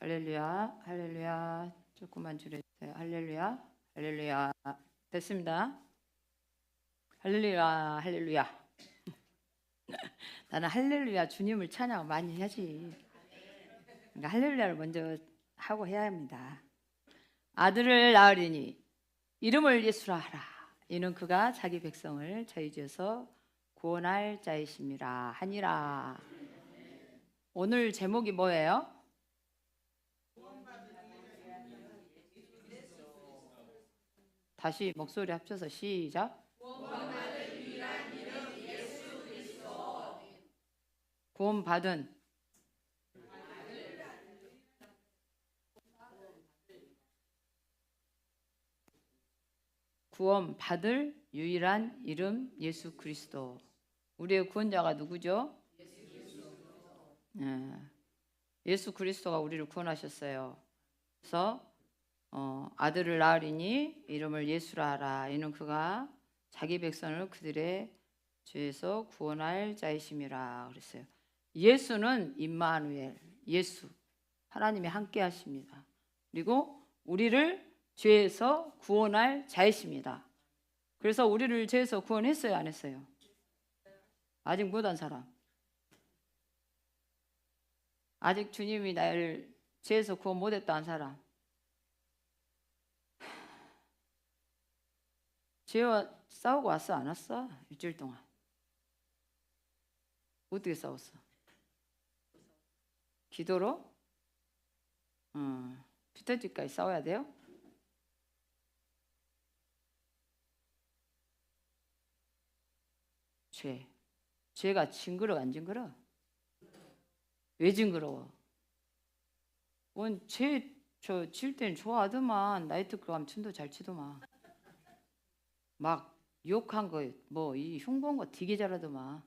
할렐루야, 할렐루야. 조금만 줄여주세요. 할렐루야, 할렐루야. 됐습니다. 할렐루야, 할렐루야. 나는 할렐루야 주님을 찬양 많이 해야지. 그러니까 할렐루야를 먼저 하고 해야 합니다. 아들을 낳으리니 이름을 예수라 하라. 이는 그가 자기 백성을 저희 죄에서 구원할 자이심이라 하니라. 오늘 제목이 뭐예요? 다시 목소리 합쳐서 시작. 구원받은 구원받을 유일한 이름 예수 그리스도. 우리의 구원자가 누구죠? 예수 그리스도가 우리를 구원하셨어요. 그래서 아들을 낳으리니 이름을 예수라 하라. 이는 그가 자기 백성을 그들의 죄에서 구원할 자이심이라 그랬어요. 예수는 임마누엘, 예수, 하나님이 함께 하십니다. 그리고 우리를 죄에서 구원할 자이십니다. 그래서 우리를 죄에서 구원했어요, 안 했어요? 아직 못한 사람, 아직 주님이 나를 죄에서 구원 못했다 한 사람, 죄와 싸우고 왔어, 안 왔어? 일주일 동안 어떻게 싸웠어? 기도로? 피터지까지 싸워야 돼요? 죄가 징그러 안 징그러? 왜 징그러워? 죄질 땐 좋아하더만. 나이트클럽 가면 춤도 잘 추더만. 막 욕한 거 뭐 이 흉보한 거 되게 잘하더만.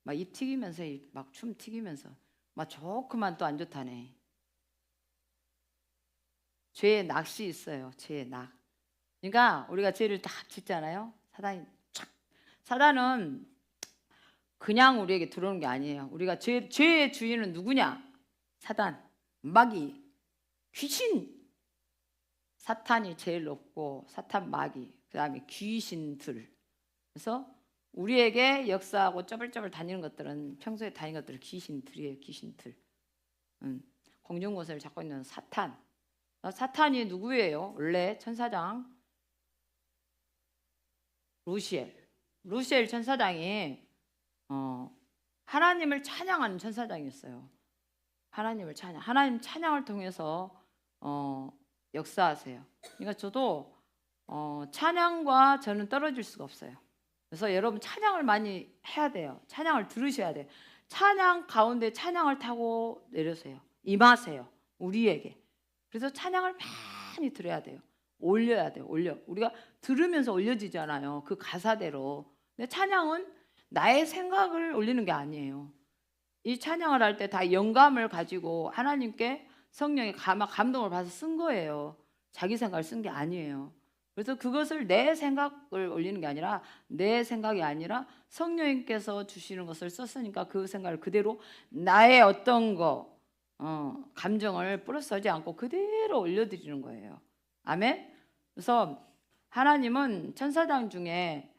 막 입 튀기면서 막 춤 튀기면서 막 좋구만. 또 안 좋다네. 죄의 낚시 있어요. 죄의 낚. 그러니까 우리가 죄를 딱 짓잖아요. 사단은 그냥 우리에게 들어오는 게 아니에요. 우리가 죄의 주인은 누구냐? 사단, 마귀, 귀신. 사탄이 제일 높고 사탄, 마귀, 그 다음에 귀신들. 그래서 우리에게 역사하고 쪼글쪼글 다니는 것들은, 평소에 다니는 것들은 귀신들이에요. 귀신들. 공중곳을 잡고 있는 사탄. 사탄이 누구예요? 원래 천사장 루시엘 천사장이 하나님을 찬양하는 천사장이었어요. 하나님 찬양을 통해서 역사하세요. 그러니까 저도 찬양과 저는 떨어질 수가 없어요. 그래서 여러분 찬양을 많이 해야 돼요. 찬양을 들으셔야 돼요. 찬양 가운데 찬양을 타고 내려세요. 임하세요. 우리에게. 그래서 찬양을 많이 들어야 돼요. 올려야 돼요. 우리가 들으면서 올려지잖아요. 그 가사대로. 근데 찬양은 나의 생각을 올리는 게 아니에요. 이 찬양을 할 때 다 영감을 가지고 하나님께 성령의 감동을 받아서 쓴 거예요. 자기 생각을 쓴 게 아니에요. 그래서 그것을 내 생각을 올리는 게 아니라, 내 생각이 아니라 성령님께서 주시는 것을 썼으니까 그 생각을 그대로 나의 어떤 감정을 플러스하지 않고 그대로 올려드리는 거예요. 아멘. 그래서 하나님은 천사장 중에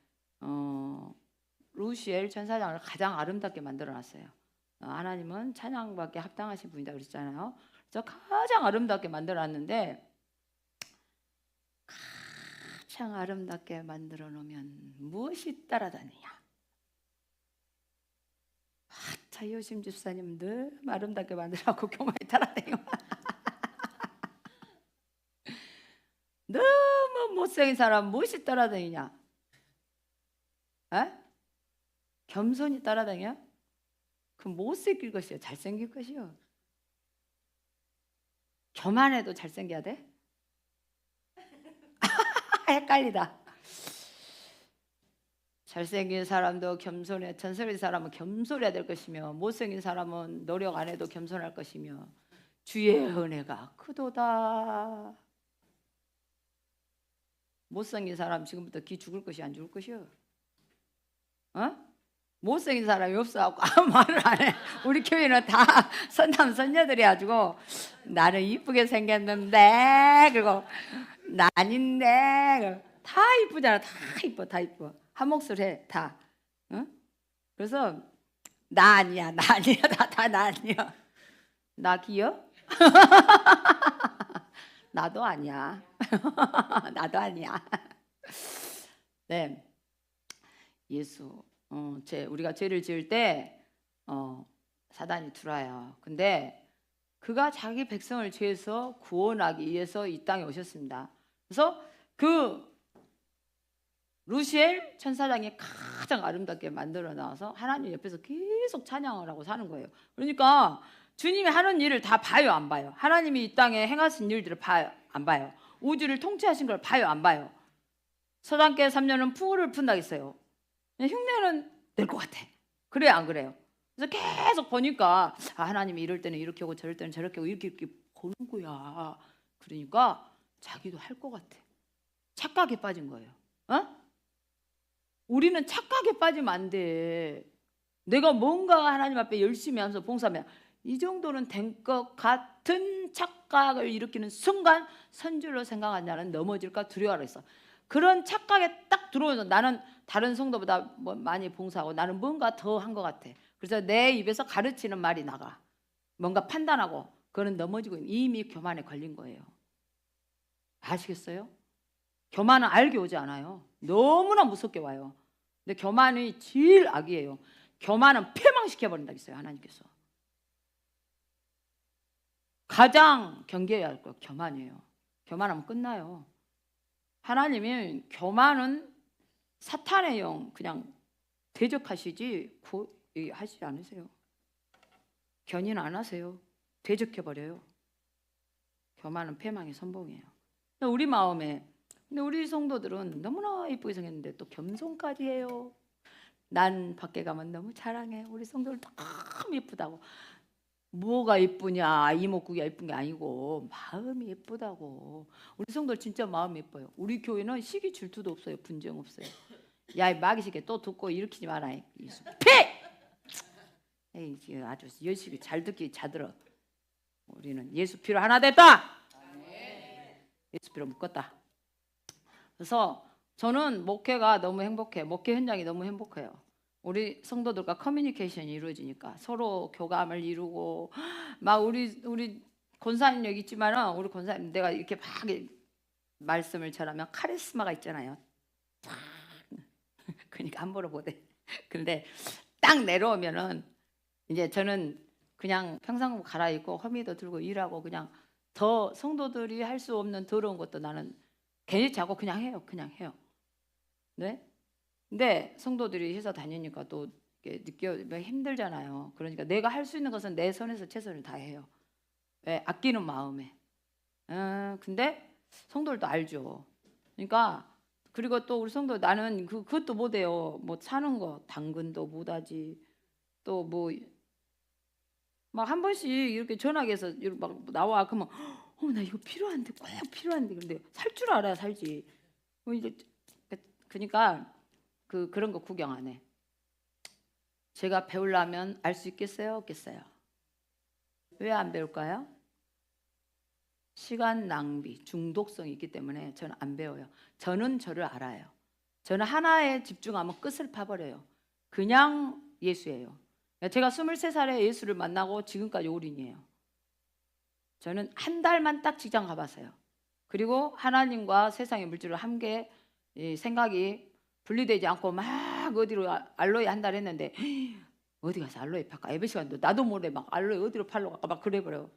루시엘 천사장을 가장 아름답게 만들어놨어요. 하나님은 찬양밖에 합당하신 분이다 그랬잖아요. 그래서 가장 아름답게 만들어놨는데, 가장 아름답게 만들어 놓으면 무엇이 따라다니냐? 요심 집사님 너무 아름답게 만들어갖고 교만이 따라다니고 너무 못생긴 사람 무엇이 따라다니냐? 에? 겸손이 따라다녀? 그 못생길 것이요? 잘생길 것이요? 교만해도 잘생겨야 돼? 헷갈리다. 잘생긴 사람도 겸손해. 전설의 사람은 겸손해야 될 것이며, 못생긴 사람은 노력 안 해도 겸손할 것이며, 주의 은혜가 크도다. 못생긴 사람 지금부터 기 죽을 것이 안 죽을 것이요? 못생긴 사람이 없어갖고 아무 말을 안 해. 우리 교회는 다 선남 선녀들이 가지고 나는 이쁘게 생겼는데 그리고 난인데 다 이쁘잖아. 다 이뻐, 다 이뻐. 한 목소리 해, 다. 응? 그래서 나 아니야, 나 아니야, 나 아니야. 나 기여? 나도 아니야. 나도 아니야. 네, 예수. 우리가 죄를 지을 때 사단이 들어와요. 근데 그가 자기 백성을 죄에서 구원하기 위해서 이 땅에 오셨습니다. 그래서 그 루시엘 천사장이 가장 아름답게 만들어 놔서 하나님 옆에서 계속 찬양을 하고 사는 거예요. 그러니까 주님이 하는 일을 다 봐요, 안 봐요? 하나님이 이 땅에 행하신 일들을 봐요, 안 봐요? 우주를 통치하신 걸 봐요, 안 봐요? 서당계 3년은 풍우를 푼다겠어요. 흉내는 낼 것 같아. 그래요, 안 그래요? 그래서 계속 보니까 하나님이 이럴 때는 이렇게 하고 저럴 때는 저렇게 하고 이렇게 보는 거야. 그러니까 자기도 할 것 같아. 착각에 빠진 거예요. 우리는 착각에 빠지면 안 돼. 내가 뭔가 하나님 앞에 열심히 하면서 봉사하면 이 정도는 된 것 같은 착각을 일으키는 순간 선줄로 생각한 자는 넘어질까 두려워하고 있어. 그런 착각에 딱 들어오면서 나는 다른 성도보다 뭐 많이 봉사하고 나는 뭔가 더 한 것 같아. 그래서 내 입에서 가르치는 말이 나가. 뭔가 판단하고 그거는 넘어지고 이미 교만에 걸린 거예요. 아시겠어요? 교만은 알게 오지 않아요. 너무나 무섭게 와요. 근데 교만이 제일 악이에요. 교만은 폐망시켜버린다 했어요, 하나님께서. 가장 경계해야 할 거 교만이에요. 교만하면 끝나요. 하나님이 교만은 사탄의 영 그냥 대적하시지 하지 않으세요. 견인 안 하세요. 대적해버려요. 교만은 패망의 선봉이에요. 우리 마음에 근데 우리 성도들은 너무나 이쁘게 생겼는데 또 겸손까지 해요. 난 밖에 가면 너무 자랑해. 우리 성도들 너무 예쁘다고. 뭐가 예쁘냐, 이목구가 예쁜 게 아니고 마음이 예쁘다고. 우리 성도들 진짜 마음이 예뻐요. 우리 교회는 시기 질투도 없어요. 분쟁 없어요. 야, 이 마귀새끼 또 듣고 일으키지 마라. 에이, 아주 열심히 잘 듣기 잘 들어. 우리는 예수 피로 하나 됐다. 예수 피로 묶었다. 그래서 저는 목회가 너무 행복해요. 목회 현장이 너무 행복해요. 우리 성도들과 커뮤니케이션이 이루어지니까 서로 교감을 이루고 막 우리 권사님 여기 있지만은 우리 권사님 내가 이렇게 막 말씀을 전하면 카리스마가 있잖아요. 그러니까 함부로 못해. 근데 딱 내려오면은 이제 저는 그냥 평상복 갈아입고 허미도 들고 일하고 그냥 더 성도들이 할 수 없는 더러운 것도 나는 괜히 자고 그냥 해요. 네? 근데 성도들이 회사 다니니까 또 힘들잖아요. 그러니까 내가 할 수 있는 것은 내 선에서 최선을 다해요. 왜? 아끼는 마음에. 근데 성도들도 알죠. 그러니까 그리고 또 우리 성도 나는 그것도 못해요. 뭐 사는 거 당근도 못하지. 또 뭐 막 한 번씩 이렇게 전화기에서 이렇게 막 나와 그러면 나 이거 필요한데 꼭 필요한데 근데 살 줄 알아야 살지. 이제 그러니까 그런 거 구경 안 해. 제가 배우려면 알 수 있겠어요? 없겠어요? 왜 안 배울까요? 시간 낭비, 중독성이 있기 때문에 저는 안 배워요. 저는 저를 알아요. 저는 하나에 집중하면 끝을 파버려요. 그냥 예수예요. 제가 23살에 예수를 만나고 지금까지 올인이에요. 저는 한 달만 딱 직장 가봤어요. 그리고 하나님과 세상의 물질을 함께 생각이 분리되지 않고 막 어디로 알로에 한 달 했는데 어디 가서 알로에 팔까? 에베시가 나도 모르게 막 알로에 어디로 팔러 갈까 막 그래버려.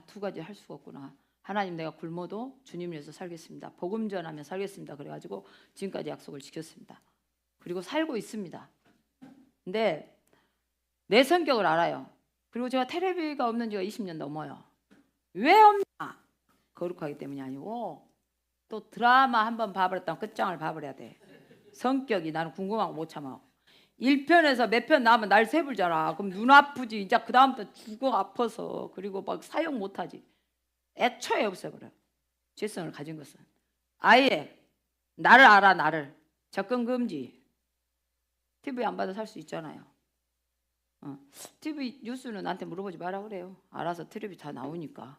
두 가지 할 수가 없구나. 하나님 내가 굶어도 주님 위해서 살겠습니다. 복음 전하며 살겠습니다. 그래가지고 지금까지 약속을 지켰습니다. 그리고 살고 있습니다. 근데 내 성격을 알아요. 그리고 제가 테레비가 없는 지가 20년 넘어요. 왜 없나? 거룩하기 때문이 아니고 또 드라마 한번 봐버렸다면 끝장을 봐버려야 돼. 성격이 나는 궁금한 거 못 참아. 1편에서 몇 편 나오면 날 세불잖아. 그럼 눈 아프지. 이제 그 다음부터 죽어 아파서 그리고 막 사용 못하지. 애초에 없애버려. 죄성을 가진 것은 아예 나를 알아. 나를 접근 금지. TV 안 봐도 살 수 있잖아요. TV 뉴스는 나한테 물어보지 마라 그래요. 알아서 텔레비 다 나오니까.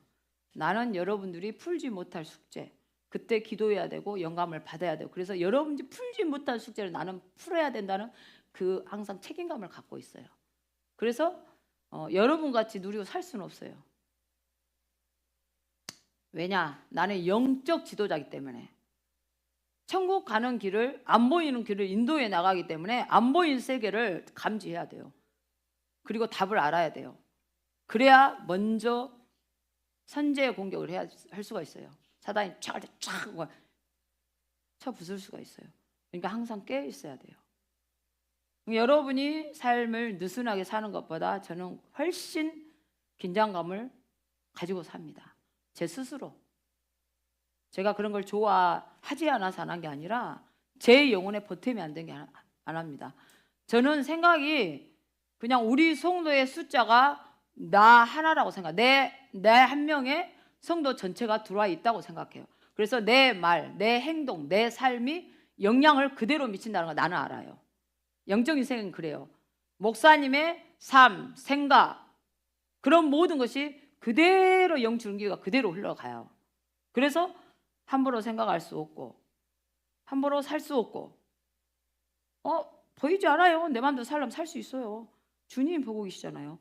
나는 여러분들이 풀지 못할 숙제, 그때 기도해야 되고 영감을 받아야 되고, 그래서 여러분들이 풀지 못할 숙제를 나는 풀어야 된다는 그 항상 책임감을 갖고 있어요. 그래서 여러분 같이 누리고 살 수는 없어요. 왜냐? 나는 영적 지도자이기 때문에. 천국 가는 길을, 안 보이는 길을 인도해 나가기 때문에 안 보이는 세계를 감지해야 돼요. 그리고 답을 알아야 돼요. 그래야 먼저 선제의 공격을 할 수가 있어요. 사단이 촥 쳐 부술 수가 있어요. 그러니까 항상 깨어 있어야 돼요. 여러분이 삶을 느슨하게 사는 것보다 저는 훨씬 긴장감을 가지고 삽니다. 제 스스로. 제가 그런 걸 좋아하지 않아서 안 한 게 아니라 제 영혼에 보탬이 안 된 게 안 합니다. 저는 생각이 그냥 우리 성도의 숫자가 나 하나라고 생각. 내 한 명의 성도 전체가 들어와 있다고 생각해요. 그래서 내 말, 내 행동, 내 삶이 영향을 그대로 미친다는 걸 나는 알아요. 영적 인생은 그래요. 목사님의 삶, 생각, 그런 모든 것이 그대로 영줄기가 그대로 흘러가요. 그래서 함부로 생각할 수 없고 함부로 살 수 없고 보이지 않아요. 내 마음대로 살려면 살 수 있어요. 주님 보고 계시잖아요.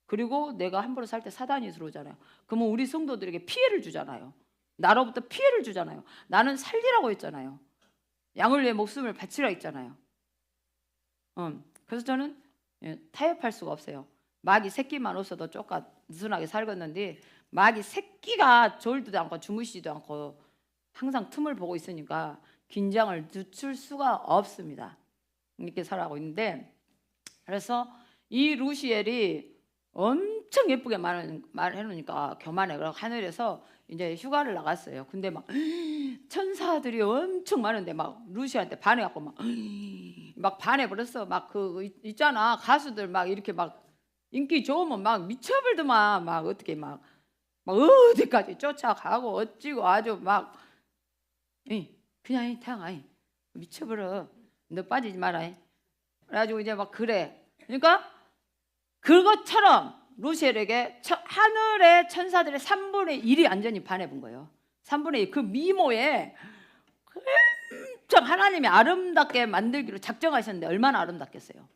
그리고 내가 함부로 살 때 사단이 들어오잖아요. 그러면 우리 성도들에게 피해를 주잖아요. 나로부터 피해를 주잖아요. 나는 살리라고 했잖아요. 양을 위해 목숨을 바치라 했잖아요. 그래서 저는 타협할 수가 없어요. 마귀 새끼만 없어도 쪼까 느슨하게 살겠는데 마귀 새끼가 졸지도 않고 주무시지도 않고 항상 틈을 보고 있으니까 긴장을 늦출 수가 없습니다. 이렇게 살아가고 있는데, 그래서 이 루시엘이 엄청 예쁘게 말해놓으니까 교만해. 그래서 하늘에서 이제 휴가를 나갔어요. 근데 막 천사들이 엄청 많은데 막 루시엘한테 반해갖고 막 반해버렸어. 막 그 있잖아, 가수들 막 이렇게 막 인기 좋으면 막 미쳐버리더만. 막 어떻게 막 어디까지 쫓아가고 어찌고 아주 막 그냥 태양아 미쳐버려. 너 빠지지 마라. 그래가지고 이제 막 그래. 그러니까 그것처럼 루시엘에게 하늘의 천사들의 3분의 1이 완전히 반해본 거예요. 3분의 1. 그 미모에 엄청 하나님이 아름답게 만들기로 작정하셨는데 얼마나 아름답겠어요.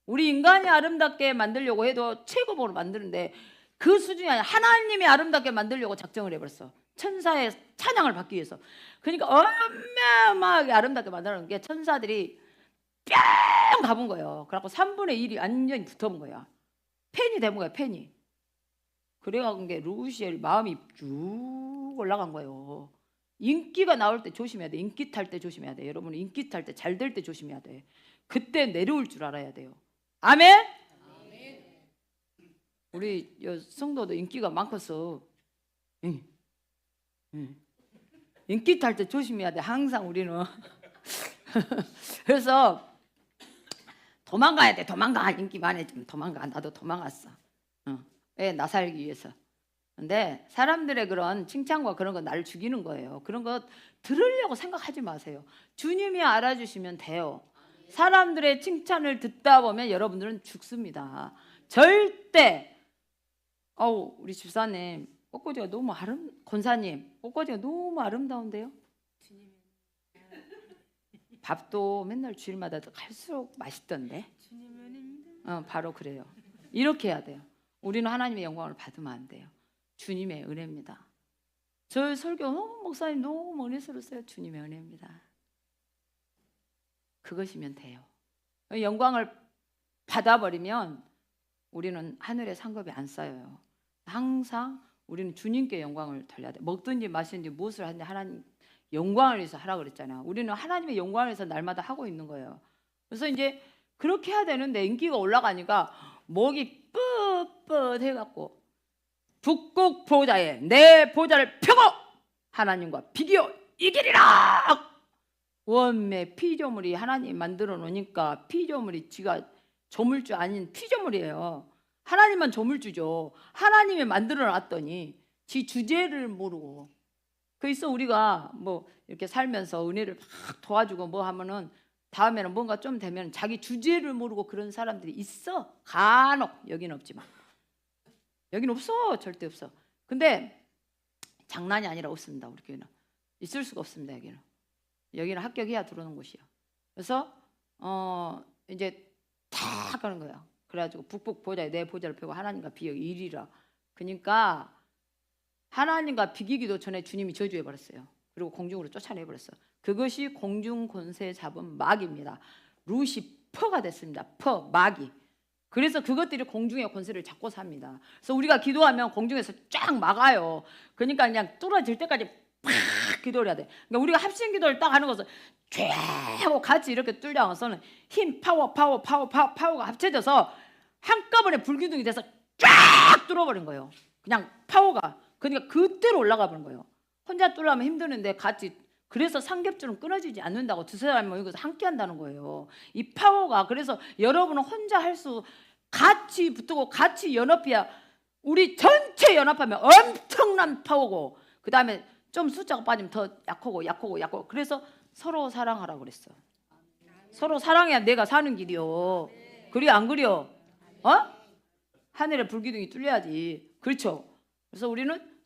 우리 인간이 아름답게 만들려고 해도 최고봉으로 만드는데 그 수준이 아니라 하나님이 아름답게 만들려고 작정을 해버렸어. 천사의 찬양을 받기 위해서. 그러니까 어마어마하게 아름답게 만들어놓은 게 천사들이 뿅 가본 거예요. 그래갖고 3분의 1이 완전히 붙어본 거야. 팬이 된 거야, 팬이. 그래갖고 게 루시엘 마음이 쭉 올라간 거예요. 인기가 나올 때 조심해야 돼. 인기 탈 때 조심해야 돼. 여러분 인기 탈 때 잘 될 때 조심해야 돼. 그때 내려올 줄 알아야 돼요. 아멘? 우리 성도도 인기가 많겠어. 인기 탈 때 조심해야 돼. 항상 우리는. 그래서 도망가야 돼. 도망가. 인기 많아지면 도망가. 나도 도망갔어. 왜? 나 살기 위해서. 근데 사람들의 그런 칭찬과 그런 거 나를 죽이는 거예요. 그런 거 들으려고 생각하지 마세요. 주님이 알아주시면 돼요. 사람들의 칭찬을 듣다 보면 여러분들은 죽습니다. 절대. 우리 집사님 꽃꽂이가 너무 권사님 꽃꽂이가 너무 아름다운데요. 밥도 맨날 주일마다 갈수록 맛있던데. 바로 그래요. 이렇게 해야 돼요. 우리는 하나님의 영광을 받으면 안 돼요. 주님의 은혜입니다. 저 설교 목사님 너무 은혜스러웠어요. 주님의 은혜입니다. 그것이면 돼요. 영광을 받아버리면 우리는 하늘의 상급이 안 쌓여요. 항상 우리는 주님께 영광을 돌려야 돼. 먹든지 마시든지 무엇을 하든지 하나님 영광을 위해서 하라고 그랬잖아요. 우리는 하나님의 영광을 위해서 날마다 하고 있는 거예요. 그래서 이제 그렇게 해야 되는데 인기가 올라가니까 목이 뻣뻣해갖고 북극 보좌에 내 보좌를 펴고 하나님과 비교 이기리라. 원매 피조물이 하나님 만들어 놓으니까 피조물이 지가 조물주 아닌 피조물이에요. 하나님만 조물주죠. 하나님이 만들어 놨더니 지 주제를 모르고. 그래서 우리가 뭐 이렇게 살면서 은혜를 막 도와주고 뭐 하면은 다음에는 뭔가 좀 되면 자기 주제를 모르고 그런 사람들이 있어. 간혹. 여기는 없지만. 여기는 없어. 절대 없어. 근데 장난이 아니라 없습니다. 우리 교회는. 있을 수가 없습니다. 여기는 합격해야 들어오는 곳이야. 그래서 이제 다 가는 거야. 그래가지고 북북 보좌에 내 보좌를 펴고 하나님과 비교 1이라. 그러니까 하나님과 비기기도 전에 주님이 저주해 버렸어요. 그리고 공중으로 쫓아내 버렸어. 그것이 공중 권세 잡은 마귀입니다. 루시퍼가 됐습니다. 마귀. 그래서 그것들이 공중의 권세를 잡고 삽니다. 그래서 우리가 기도하면 공중에서 쫙 막아요. 그러니까 그냥 뚫어질 때까지 팍 기도를 해야 돼. 그러니까 우리가 합심 기도를 딱 하는 것은 쫙 하고 같이 이렇게 뚫려서는 힘, 파워가 합쳐져서 한꺼번에 불기둥이 돼서 쫙 뚫어버린 거예요. 그냥 파워가. 그러니까 그대로 올라가 버린 거예요. 혼자 뚫으면 힘드는데 같이. 그래서 삼겹줄은 끊어지지 않는다고. 두세 사람이 모여서 함께 한다는 거예요. 이 파워가. 그래서 여러분은 혼자 할 수, 같이 붙고 같이 연합해야, 우리 전체 연합하면 엄청난 파워고, 그 다음에 좀 숫자가 빠지면 더 약하고. 그래서 서로 사랑하라고 그랬어. 서로 사랑해야 내가 사는 길이요. 그리 안 그려? 하늘에 불기둥이 뚫려야지. 그렇죠? 그래서 우리는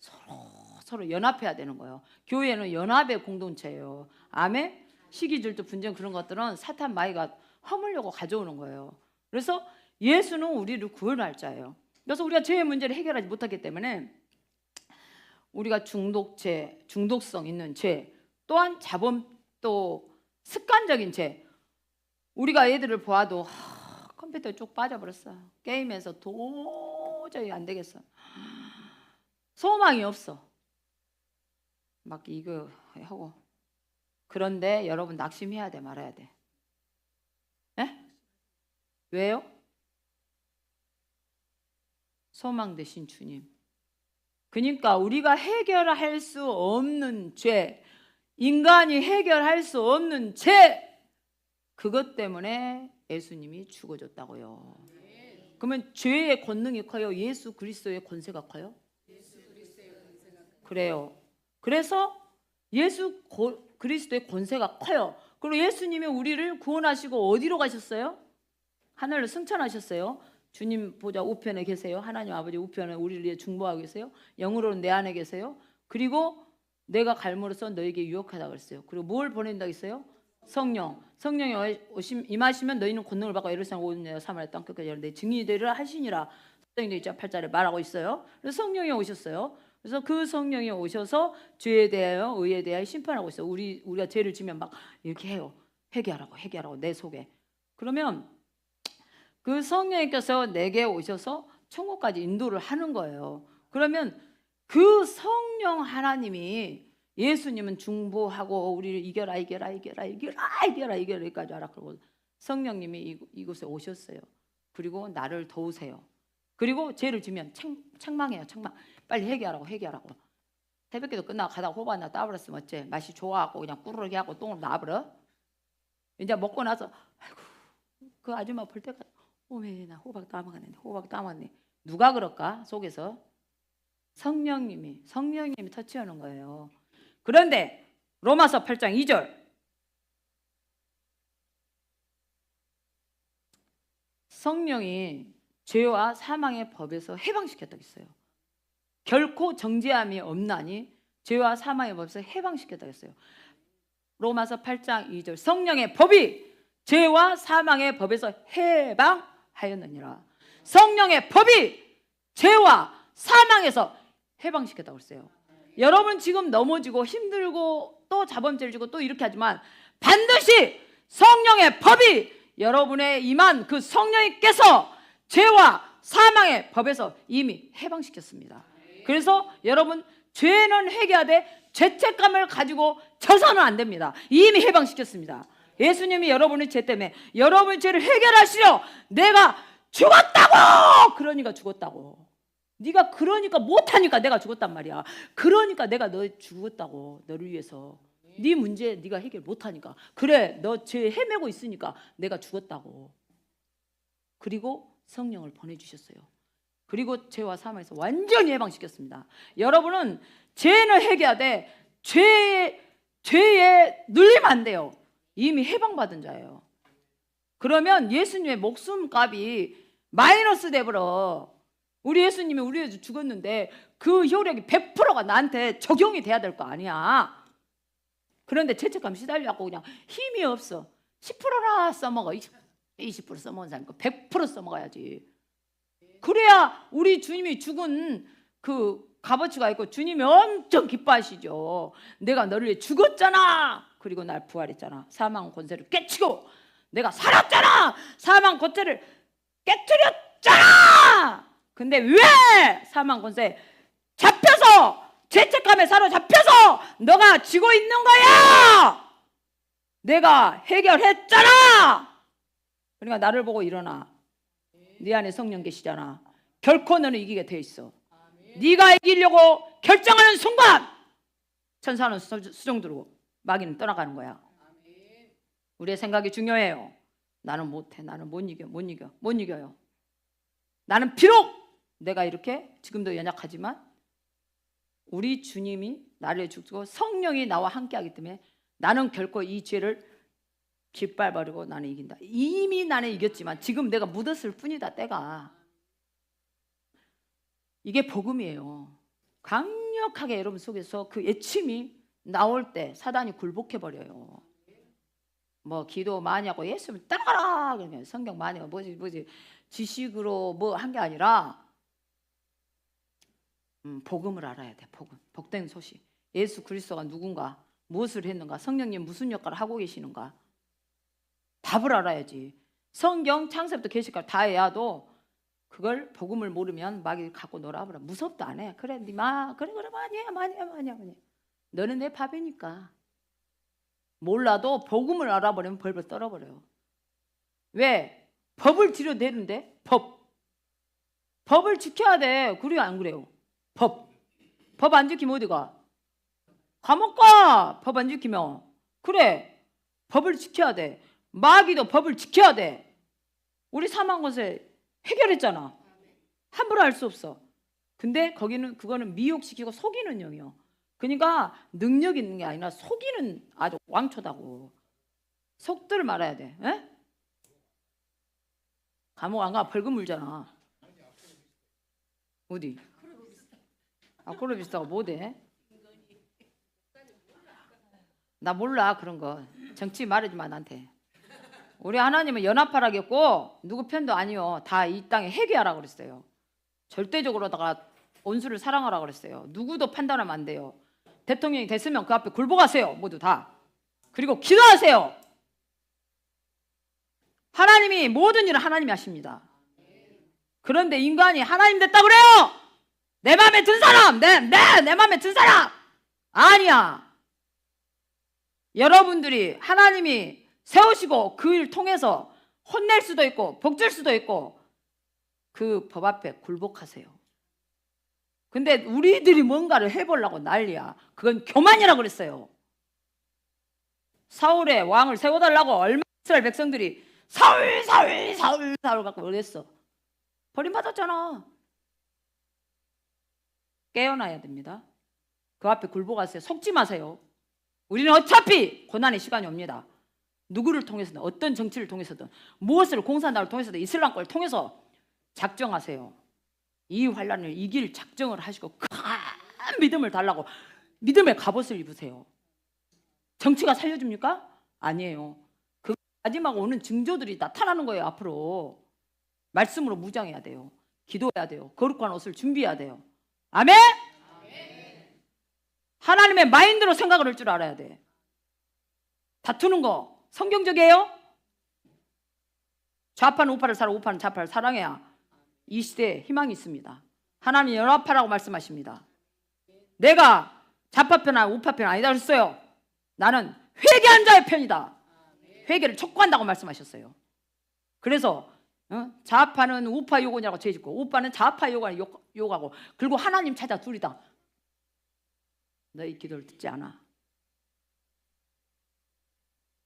서로 연합해야 되는 거예요. 교회는 연합의 공동체예요. 아멘. 시기 질투 분쟁 그런 것들은 사탄 마귀가 허물려고 가져오는 거예요. 그래서 예수는 우리를 구원할 자예요. 그래서 우리가 죄의 문제를 해결하지 못하기 때문에 우리가 중독성 있는 죄, 또한 자범, 또 습관적인 죄. 우리가 애들을 보아도 컴퓨터에 쭉 빠져버렸어. 게임에서 도저히 안 되겠어. 소망이 없어. 막 이거 하고. 그런데 여러분 낙심해야 돼, 말아야 돼? 에? 왜요? 소망 되신 주님. 그러니까 우리가 해결할 수 없는 죄, 인간이 해결할 수 없는 죄, 그것 때문에 예수님이 죽어줬다고요. 그러면 죄의 권능이 커요? 예수 그리스도의 권세가 커요? 그래요. 그래서 예수 그리스도의 권세가 커요. 그리고 예수님이 우리를 구원하시고 어디로 가셨어요? 하늘로 승천하셨어요. 주님 보좌 우편에 계세요. 하나님 아버지 우편에 우리를 위해 중보하고 계세요. 영으로는 내 안에 계세요. 그리고 내가 갈무로써 너에게 유혹하다 그랬어요. 그리고 뭘 보낸다 했어요? 성령이 임하시면 너희는 권능을 받고 예루살렘 온 사마리아 땅 끝까지 내 증인이 되리라 하시니라. 성령이 8절에 말하고 있어요. 그래서 성령이 오셨어요. 그래서 그 성령이 오셔서 죄에 대하여 의에 대하여 심판하고 있어요. 우리가 죄를 지면 막 이렇게 해요. 회개하라고 내 속에. 그러면 그 성령님께서 내게 오셔서 천국까지 인도를 하는 거예요. 그러면 그 성령 하나님이, 예수님은 중보하고 우리를 이겨라 여기까지 하라 그러고 성령님이 이곳에 오셨어요. 그리고 나를 도우세요. 그리고 죄를 지면 책망해요. 빨리 회개하라고. 새벽기도 끝나고 가다가 호박 하나 따버렸으면 어째? 맛이 좋아하고 그냥 꾸르르게 하고 똥을 놔버려? 이제 먹고 나서 아이고 그 아줌마 볼 때까지 왜 나 호박 따먹었네. 누가 그럴까? 속에서 성령님이 터치하는 거예요. 그런데 로마서 8장 2절 성령이 죄와 사망의 법에서 해방시켰다고 했어요. 결코 정죄함이 없나니 죄와 사망의 법에서 해방시켰다고 했어요. 로마서 8장 2절 성령의 법이 죄와 사망의 법에서 해방하였느니라. 성령의 법이 죄와 사망에서 해방시켰다고 했어요. 여러분 지금 넘어지고 힘들고 또 자범죄를 지고 또 이렇게 하지만 반드시 성령의 법이 여러분의 임한 그 성령님께서 죄와 사망의 법에서 이미 해방시켰습니다. 그래서 여러분 죄는 회개하되 죄책감을 가지고 져서는 안 됩니다. 이미 해방시켰습니다. 예수님이 여러분의 죄 때문에 여러분의 죄를 해결하시려 내가 죽었다고. 그러니까 죽었다고. 네가 그러니까 못하니까 내가 죽었단 말이야. 그러니까 내가 너 죽었다고. 너를 위해서. 네 문제 네가 해결 못하니까. 그래 너 죄 헤매고 있으니까 내가 죽었다고. 그리고 성령을 보내주셨어요. 그리고 죄와 사망에서 완전히 해방시켰습니다. 여러분은 죄는 해결하되 죄에 눌리면 안 돼요. 이미 해방받은 자예요. 그러면 예수님의 목숨값이 마이너스 돼버려. 우리 예수님이 우리 위해서 죽었는데 그 효력이 100%가 나한테 적용이 돼야 될 거 아니야. 그런데 죄책감 시달려갖고 그냥 힘이 없어. 10%나 써먹어. 20% 써먹은 사람 100% 써먹어야지. 그래야 우리 주님이 죽은 그 값어치가 있고 주님이 엄청 기뻐하시죠. 내가 너를 위해 죽었잖아. 그리고 날 부활했잖아. 사망 권세를 깨치고 내가 살았잖아. 사망 권세를 깨트렸잖아. 근데 왜 사망 권세 잡혀서 죄책감에 사로잡혀서 너가 지고 있는 거야? 내가 해결했잖아. 그러니까 나를 보고 일어나. 네 안에 성령 계시잖아. 결코 너는 이기게 돼 있어. 네가 이기려고 결정하는 순간 천사는 수종 들고 마귀는 떠나가는 거야. 우리의 생각이 중요해요. 나는 못해. 나는 못 이겨요. 나는 비록 내가 이렇게 지금도 연약하지만 우리 주님이 나를 죽고 성령이 나와 함께하기 때문에 나는 결코 이 죄를 짓밟아버리고 나는 이긴다. 이미 나는 이겼지만 지금 내가 묻었을 뿐이다. 때가. 이게 복음이에요. 강력하게 여러분 속에서 그 애침이 나올 때 사단이 굴복해버려요. 뭐 기도 많이 하고 예수님 따라가라 그러면 성경 많이 하고 뭐지 지식으로 뭐 한 게 아니라 복음을 알아야 돼. 복된 소식. 예수 그리스도가 누군가, 무엇을 했는가, 성령님 무슨 역할을 하고 계시는가, 답을 알아야지. 성경 창세부터 계시까지 다 해야도 그걸 복음을 모르면 마귀 갖고 놀아버려. 무섭도 안 해. 그래 니마 그래 많이 해. 너는 내 밥이니까. 몰라도 복음을 알아버리면 벌벌 떨어버려요. 왜? 법을 들여대는데 법을 지켜야 돼. 그래요 안 그래요? 법 안 지키면 어디가? 감옥 가. 법 안 지키면. 그래 법을 지켜야 돼. 마귀도 법을 지켜야 돼. 우리 사망권세 해결했잖아. 함부로 할 수 없어. 근데 그거는 미혹시키고 속이는 영이요. 그러니까 능력 있는 게 아니라 속이는 아주 왕초다고. 속들 말아야 돼. 에? 감옥 안 가. 벌금 물잖아. 어디? 앞으로 비슷하고 뭐대? 나 몰라 그런 거. 정치 말하지 마 나한테. 우리 하나님은 연합하라겠고 누구 편도 아니요. 다 이 땅에 회개하라고 그랬어요. 절대적으로다가 원수를 사랑하라고 그랬어요. 누구도 판단하면 안 돼요. 대통령이 됐으면 그 앞에 굴복하세요. 모두 다. 그리고 기도하세요. 하나님이 모든 일을 하나님이 하십니다. 그런데 인간이 하나님 됐다 그래요. 내 마음에 든 사람, 내 마음에 든 사람 아니야. 여러분들이 하나님이 세우시고 그 일 통해서 혼낼 수도 있고 복줄 수도 있고 그 법 앞에 굴복하세요. 근데 우리들이 뭔가를 해보려고 난리야. 그건 교만이라고 그랬어요. 사울의 왕을 세워달라고 얼마나 이스라엘 백성들이 사울 갖고 그랬어. 버림받았잖아. 깨어나야 됩니다. 그 앞에 굴복하세요. 속지 마세요. 우리는 어차피 고난의 시간이 옵니다. 누구를 통해서든 어떤 정치를 통해서든 무엇을 공산당을 통해서든 이슬람권을 통해서 작정하세요. 이 환란을 이길 작정을 하시고 큰 믿음을 달라고 믿음의 갑옷을 입으세요. 정치가 살려줍니까? 아니에요. 그 마지막 오는 징조들이 나타나는 거예요. 앞으로 말씀으로 무장해야 돼요. 기도해야 돼요. 거룩한 옷을 준비해야 돼요. 아멘? 하나님의 마인드로 생각을 할 줄 알아야 돼. 다투는 거 성경적이에요? 좌파는 우파를 사랑, 우파는 좌파를 사랑해야 이 시대에 희망이 있습니다. 하나님 연합하라고 말씀하십니다. 내가 좌파편이나 우파편 아니다 그랬어요. 나는 회개한 자의 편이다. 회개를 촉구한다고 말씀하셨어요. 그래서 좌파는 우파 요구냐고 죄짓고 우파는 좌파 요구하고 그리고 하나님 찾아 둘이다. 너희 기도를 듣지 않아.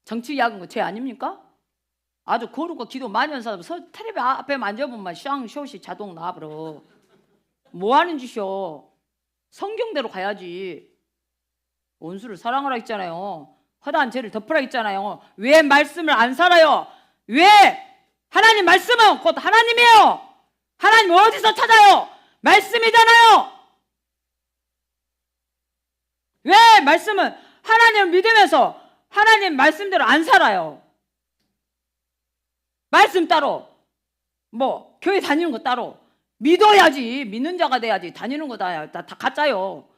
정치 야근 거 죄 아닙니까? 아주 거룩하고 기도 많이 하는 사람 텔레비 앞에 만져보면 샹쇼시 자동 나와버려. 뭐 하는 짓이요? 성경대로 가야지. 원수를 사랑하라 했잖아요. 허다한 죄를 덮으라 했잖아요. 왜 말씀을 안 살아요? 왜? 하나님 말씀은 곧 하나님이에요. 하나님 어디서 찾아요? 말씀이잖아요. 왜 말씀은 하나님을 믿으면서 하나님 말씀대로 안 살아요? 말씀 따로, 뭐 교회 다니는 거 따로. 믿어야지. 믿는 자가 돼야지. 다니는 거 다 가짜요.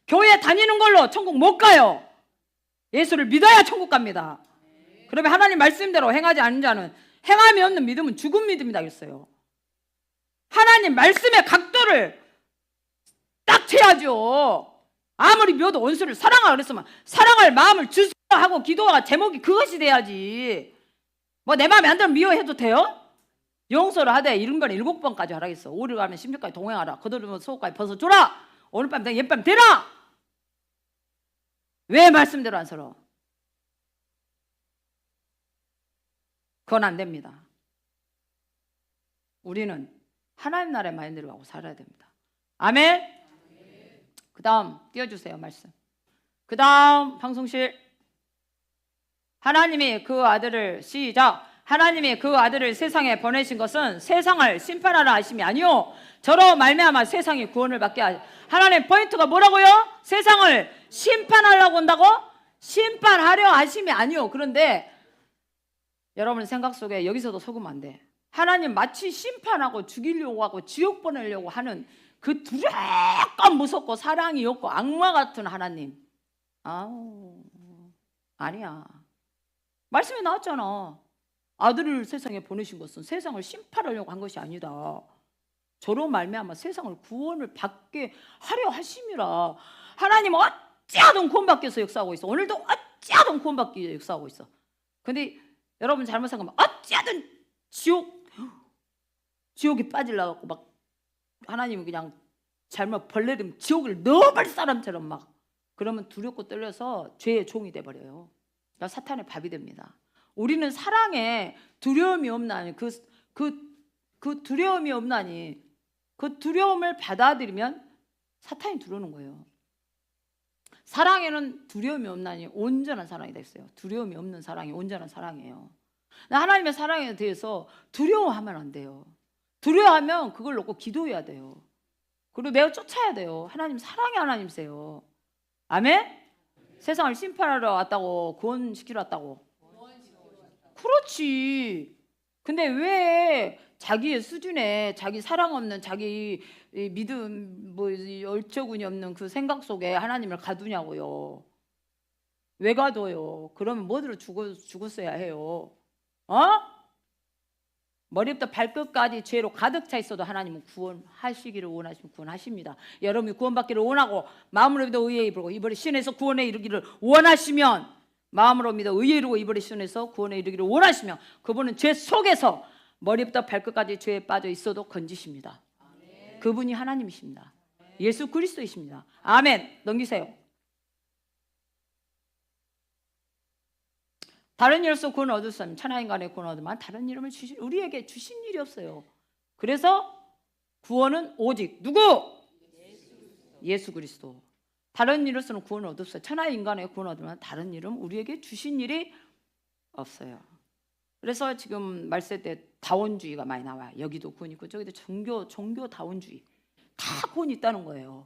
교회 다니는 걸로 천국 못 가요. 예수를 믿어야 천국 갑니다. 그러면 하나님 말씀대로 행하지 않는 자는, 행함이 없는 믿음은 죽은 믿음이다 그랬어요. 하나님 말씀의 각도를 딱 채야죠. 아무리 믿어도 원수를 사랑하라 그랬으면 사랑할 마음을 주소서 하고 기도가 제목이 그것이 돼야지. 뭐 내 마음에 안 들면 미워해도 돼요? 용서를 하되 7번에 7번까지 하라겠어. 5일 가면 16까지 동행하라. 거두르면 속까지 벗어줘라. 오늘 밤 내가 옛밤 되라. 왜 말씀대로 안 살아? 그건 안 됩니다. 우리는 하나님 나라의 마인드로 하고 살아야 됩니다. 아멘. 그 다음 띄워주세요. 말씀. 그 다음 방송실. 하나님이 그 아들을, 시작. 하나님이 그 아들을 세상에 보내신 것은 세상을 심판하라 하심이 아니요 저로 말미암아 세상이 구원을 받게 하시. 하나님 포인트가 뭐라고요? 세상을 심판하려고 한다고? 심판하려 하심이 아니요. 그런데 여러분 생각 속에 여기서도 속으면 안 돼. 하나님 마치 심판하고 죽이려고 하고 지옥 보내려고 하는 그 두렵고 무섭고 사랑이 없고 악마 같은 하나님. 아니야. 말씀에 나왔잖아. 아들을 세상에 보내신 것은 세상을 심판하려고 한 것이 아니다. 저로 말미암아 세상을 구원을 받게 하려 하심이라. 하나님은 어찌하든 구원받기 위해서 역사하고 있어. 오늘도 어찌하든 구원받기 위해서 역사하고 있어. 근데 여러분 잘못 생각하면 어찌하든 지옥에 빠지려고 막 하나님이 그냥 잘못 벌레를 지옥을 넣어버릴 사람처럼 막 그러면 두렵고 떨려서 죄의 종이 돼버려요. 그러니까 사탄의 밥이 됩니다. 우리는 사랑에 두려움이 없나니 그 두려움이 없나니 그 두려움을 받아들이면 사탄이 들어오는 거예요. 사랑에는 두려움이 없나니 온전한 사랑이 됐어요. 두려움이 없는 사랑이 온전한 사랑이에요. 하나님의 사랑에 대해서 두려워하면 안 돼요. 두려워하면 그걸 놓고 기도해야 돼요. 그리고 내가 쫓아야 돼요. 하나님 사랑의 하나님이세요. 아멘? 세상을 심판하러 왔다고, 구원시키러 왔다고. 그렇지. 근데 왜 자기의 수준에 자기 사랑 없는 자기 믿음 뭐 얼처군이 없는 그 생각 속에 하나님을 가두냐고요. 왜 가둬요? 그러면 뭐들어 죽었어야 해요. 머리부터 발끝까지 죄로 가득 차 있어도 하나님은 구원하시기를 원하시면 구원하십니다. 여러분이 구원받기를 원하고 마음으로 믿어 의에 이르고 이번에 신에서 구원에 이르기를 원하시면, 마음으로 믿어 의에 이르고 이번에 신에서 구원에 이르기를 원하시면 그분은 죄 속에서 머리부터 발끝까지 죄에 빠져 있어도 건지십니다. 아멘. 그분이 하나님이십니다. 예수 그리스도이십니다. 아멘. 넘기세요. 다른 이로서 구원을 얻을 수 없는 천하인간의 구원을 얻으면 다른 이름을 우리에게 주신 일이 없어요. 그래서 구원은 오직 누구? 예수 그리스도. 다른 이로서는 구원을 얻을 수 없어요. 천하인간의 구원을 얻으면 다른 이름 우리에게 주신 일이 없어요. 그래서 지금 말세 때 다원주의가 많이 나와요. 여기도 구원 있고 저기도 종교 다원주의. 다 구원이 있다는 거예요.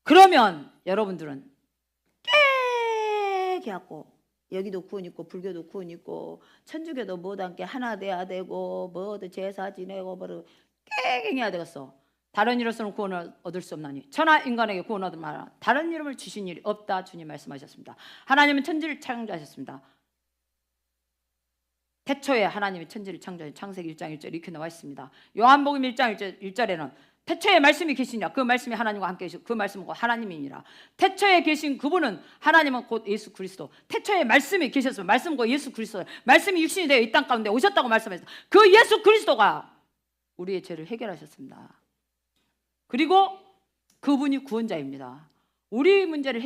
그러면 여러분들은 깨게하고 여기도 구원 있고 불교도 구원 있고 천주교도 뭐도 함께 하나 돼야 되고 뭐도 제사 지내고 뭐를 깨갱해야 되겠어. 다른 이로서는 구원을 얻을 수 없나니 천하 인간에게 구원 얻을 만한 다른 이름을 주신 일이 없다. 주님 말씀하셨습니다. 하나님은 천지를 창조하셨습니다. 태초에 하나님이 천지를 창조하신 창세기 1장 1절 이렇게 나와 있습니다. 요한복음 1장 1절에는 태초에 말씀이 계시냐 그 말씀이 하나님과 함께 계시고 그 말씀은 곧 하나님이니라. 태초에 계신 그분은 하나님은 곧 예수 그리스도. 태초에 말씀이 계셨으면 말씀은 곧 예수 그리스도. 말씀이 육신이 되어 이 땅 가운데 오셨다고 말씀하셨어요. 그 예수 그리스도가 우리의 죄를 해결하셨습니다. 그리고 그분이 구원자입니다. 우리 문제를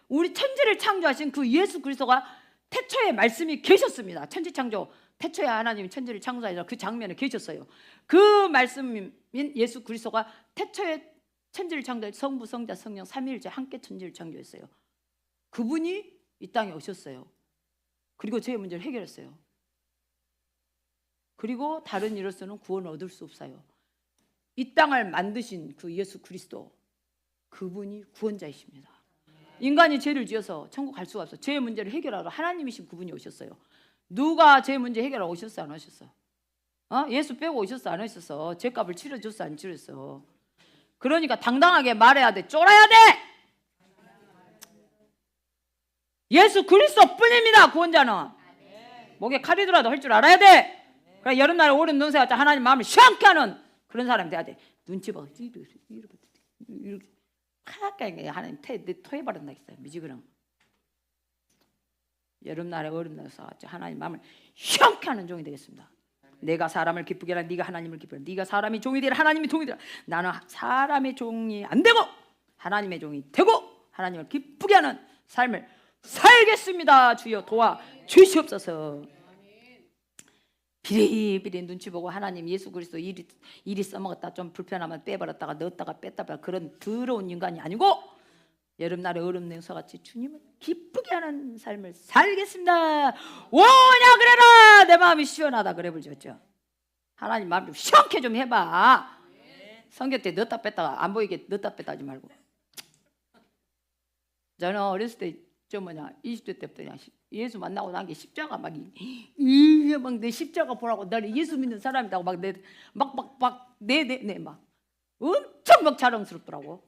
우리 천지를 창조하신 그 예수 그리스도가 태초에 말씀이 계셨습니다. 천지 창조 태초에 하나님이 천지를 창조하시라 그 장면에 계셨어요. 그 말씀인 예수 그리스도가 태초에 천지를 창조해 성부 성자 성령 삼위일체 함께 천지를 창조했어요. 그분이 이 땅에 오셨어요. 그리고 죄의 문제를 해결했어요. 그리고 다른 이로서는 구원을 얻을 수 없어요. 이 땅을 만드신 그 예수 그리스도, 그분이 구원자이십니다. 인간이 죄를 지어서 천국 갈 수가 없어. 죄의 문제를 해결하러 하나님이신 그분이 오셨어요. 누가 죄 문제 해결하러 오셨어, 안 오셨어? 예수 빼고 오셨어, 안 오셨어? 죄값을 치러줬어, 안 치렀어? 그러니까 당당하게 말해야 돼. 쫄아야 돼. 예수 그리스도뿐입니다. 구원자는. 목에 칼이 들어도 할 줄 알아야 돼. 그래, 여름날에 오른 눈새 같이 하나님 마음을 시원케 하는 그런 사람이 돼야 돼. 눈치 봐. 이렇게 파랗게 하나님 토해버린다 했어요. 미지근한. 여름날에 얼음날에서 하나님 마음을 시원케 하는 종이 되겠습니다. 내가 사람을 기쁘게 하라. 네가 하나님을 기쁘게 하라. 네가 사람이 종이 되라. 하나님이 종이 되라. 나는 사람의 종이 안 되고 하나님의 종이 되고 하나님을 기쁘게 하는 삶을 살겠습니다. 주여 도와 주시옵소서. 비리비리 눈치 보고 하나님 예수 그리스도 이리 써먹었다 좀 불편하면 빼버렸다가 넣었다가 뺐다가 그런 더러운 인간이 아니고 여름날에 얼음 냉수같이 주님을 기쁘게 하는 삶을 살겠습니다. 오냐 그래라. 내 마음이 시원하다 그래 불렀죠. 하나님 마음 좀 시원케 좀 해봐. 성경 때 넣었다 뺐다가 안 보이게 넣었다 뺐다 하지 말고. 저는 어렸을 때 20대 때부터 그냥 예수 만나고 난 게 십자가 막 내 십자가 보라고 나를 예수 믿는 사람이라고 막 엄청 막 자랑스럽더라고.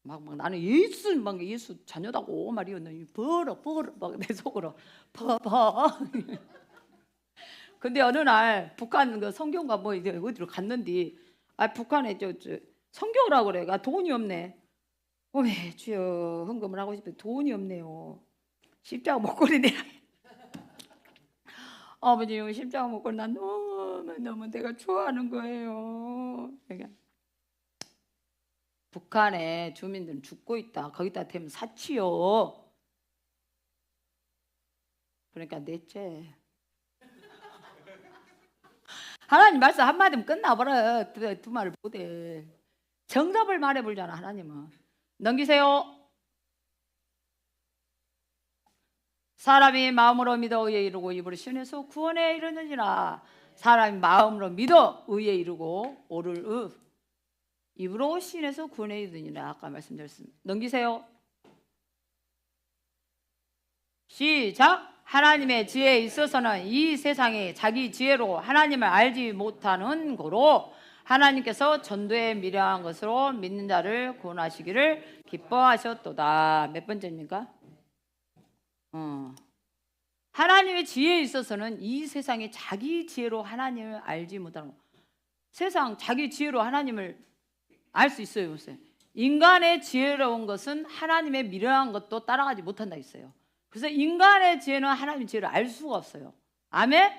막 나는 예수 자녀다고 말이었는데 버러 막 내 속으로 버버. 근데 어느 날 북한 그 성경가 뭐 이제 어디로 갔는데 북한에 저 성경을 하고 그래. 돈이 없네. 왜 주여 헌금을 하고 싶은데 돈이 없네요. 십자가 목걸이 내라. 아버지 십자가 목걸이 난 너무 내가 좋아하는 거예요. 그러니까 북한에 주민들은 죽고 있다. 거기다 대면 사치요. 그러니까 넷째. 하나님 말씀 한마디면 끝나버려. 두 말을 못해. 정답을 말해보잖아. 하나님은. 넘기세요. 사람이 마음으로 믿어 의에 이르고 입으로 시인해서 구원에 이르느니라. 사람이 마음으로 믿어 의에 이르고 오를 입으로 시인해서 구원에 이르느니라. 아까 말씀드렸습니다. 넘기세요. 시작. 하나님의 지혜에 있어서는 이 세상이 자기 지혜로 하나님을 알지 못하는 고로 하나님께서 전도에 미련한 것으로 믿는 자를 구원하시기를 기뻐하셨도다. 몇 번째입니까? 하나님의 지혜에 있어서는 이 세상이 자기 지혜로 하나님을 알지 못하는 것. 세상 자기 지혜로 하나님을 알 수 있어요. 보세요. 인간의 지혜로운 것은 하나님의 미련한 것도 따라가지 못한다 했어요. 그래서 인간의 지혜는 하나님의 지혜를 알 수가 없어요. 아멘?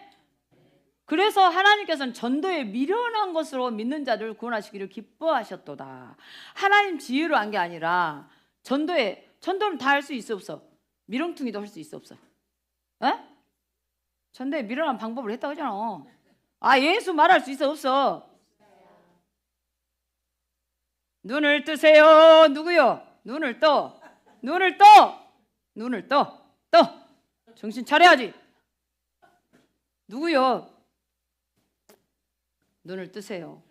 그래서 하나님께서는 전도에 미련한 것으로 믿는 자들을 구원하시기를 기뻐하셨도다. 하나님 지혜로 한 게 아니라 전도는 다 할 수 있어 없어? 미렁퉁이도 할 수 있어 없어? 에? 전도에 미련한 방법을 했다고 하잖아. 예수 말할 수 있어 없어? 눈을 뜨세요. 누구요? 눈을 떠. 정신 차려야지. 누구요? 눈을 뜨세요.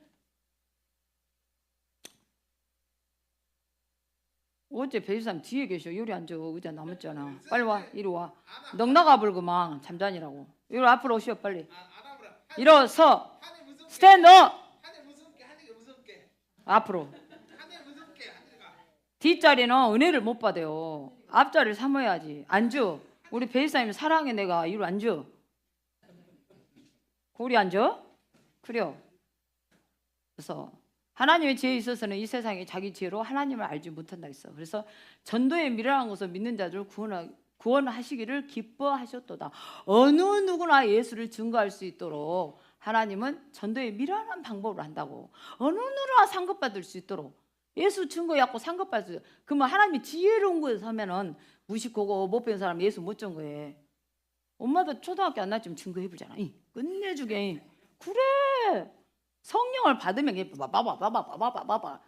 어째 배수사님 뒤에 계셔. 요리 앉아. 의자 남았잖아. 빨리 와. 이리 와. 넉나가 불고만 잠자니라고. 이리 앞으로 오시오 빨리. 일어서. 스탠드업. 앞으로. 뒷자리는 은혜를 못 받아요. 앞자리를 삼아야지. 앉아. 우리 배수사님 사랑해. 내가 이리 앉아. 고리 앉아. 그래요. 그래서 하나님의 지혜에 있어서는 이 세상이 자기 지혜로 하나님을 알지 못한다 했어. 그래서 전도에 미련한 것을 믿는 자들을 구원하시기를 기뻐하셨도다. 어느 누구나 예수를 증거할 수 있도록 하나님은 전도에 미련한 방법을 한다고. 어느 누구나 상급받을 수 있도록 예수 증거해갖고 상급받을 수 있도록. 그러면 하나님이 지혜로운 거에서 하면은 무식하고 못 배운 사람 예수 못 증거해. 엄마도 초등학교 안 나왔지만 증거해보잖아. 끝내주게. 그래. 성령을 받으면 봐봐.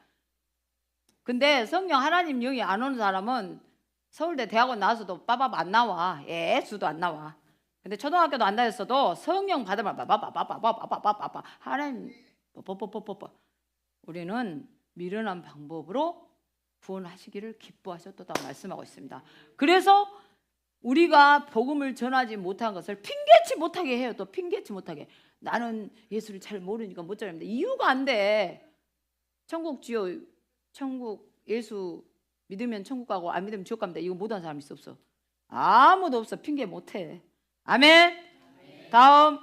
근데 성령 하나님 영이 안 오는 사람은 서울대 대학원 나와서도 빠바바 안 나와. 예수도 안 나와. 근데 초등학교도 안 다녔어도 성령 받으면 바바바바바바바바바바 하나님 뽀뽀뽀뽀뽀 우리는 미련한 방법으로 구원하시기를 기뻐하셨다고 말씀하고 있습니다. 그래서 우리가 복음을 전하지 못한 것을 핑계치 못하게 해요. 또 핑계치 못하게. 나는 예수를 잘 모르니까 못 전합니다. 이유가 안 돼. 천국 지요. 천국 예수 믿으면 천국 가고 안 믿으면 지옥 갑니다. 이거 못하는 사람 있어 없어? 아무도 없어. 핑계 못해. 아멘. 다음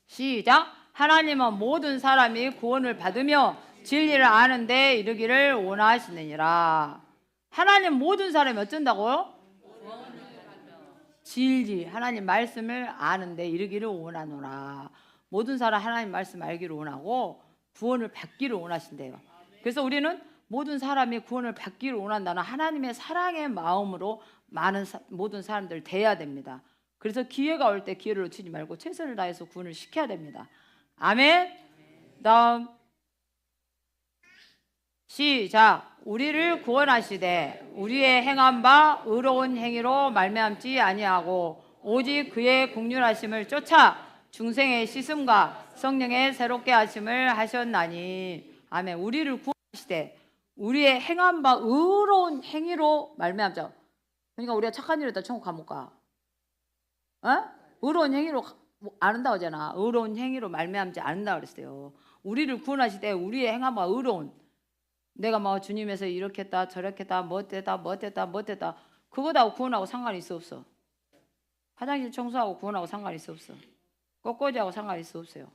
시작. 하나님은 모든 사람이 구원을 받으며 진리를 아는 데 이르기를 원하시느니라. 하나님 모든 사람이 어쩐다고요? 진리 하나님 말씀을 아는데 이르기를 원하노라. 모든 사람 하나님 말씀 알기를 원하고 구원을 받기를 원하신대요. 그래서 우리는 모든 사람이 구원을 받기를 원한다는 하나님의 사랑의 마음으로 모든 사람들을 대해야 됩니다. 그래서 기회가 올 때 기회를 놓치지 말고 최선을 다해서 구원을 시켜야 됩니다. 아멘. 다음 시작. 우리를 구원하시되 우리의 행한 바 의로운 행위로 말미암지 아니하고 오직 그의 긍휼하심을 쫓아 중생의 씻음과 성령의 새롭게 하심을 하셨나니. 아멘. 우리를 구원하시되 우리의 행한 바 의로운 행위로 말미암자. 그러니까 우리가 착한 일을 했다 천국 못 가. 의로운 행위로 안 한다고 하잖아. 의로운 행위로 말미암지 않는다고 그랬어요. 우리를 구원하시되 우리의 행한 바 의로운, 내가 뭐 주님에서 이렇게 했다 저렇게 했다 못했다 그거하고 구원하고 상관이 있어 없어? 화장실 청소하고 구원하고 상관이 있어 없어? 꽃꽂이하고 상관이 있어 없어요?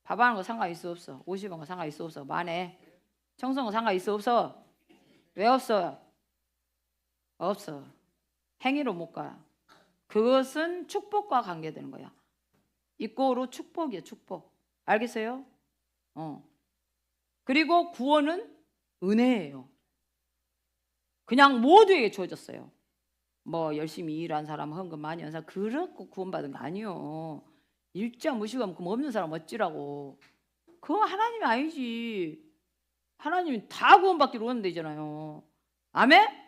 밥하는 거 상관이 있어 없어? 옷 입은 거 상관이 있어 없어? 만에 청소한 거 상관이 있어 없어? 왜 없어요? 없어. 행위로 못 가. 그것은 축복과 관계되는 거야. 이꼬로 축복이에요. 축복. 알겠어요? 그리고 구원은 은혜예요. 그냥 모두에게 주어졌어요. 뭐 열심히 일한 사람, 헌금 많이 한 사람 그렇고 구원받은 거 아니요. 일자 무식하면 그 없는 사람 어찌라고. 그거 하나님이 아니지. 하나님이 다 구원받기로 원하는 데잖아요. 아멘?